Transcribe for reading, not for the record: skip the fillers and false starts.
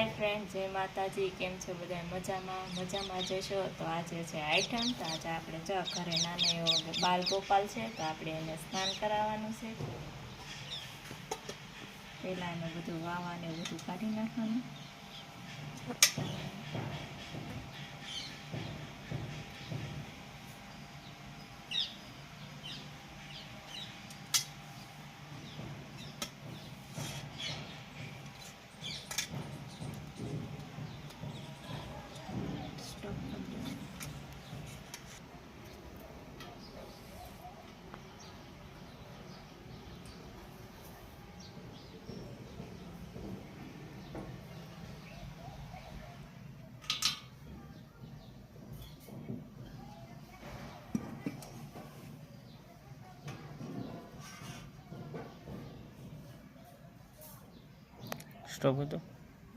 Hi friend, जय माताजी। केम छो बधाय? मजाમાં जशो। तो आज है आइटम। तो आज આપણે જો ઘરે નાનો એવો બાલ ગોપાલ છે, તો આપણે એને સ્નાન કરાવવાનું છે। પહેલાં એને બધું વાવાને બધું કાઢી નાખવાનું। સ્ટોપ હતો।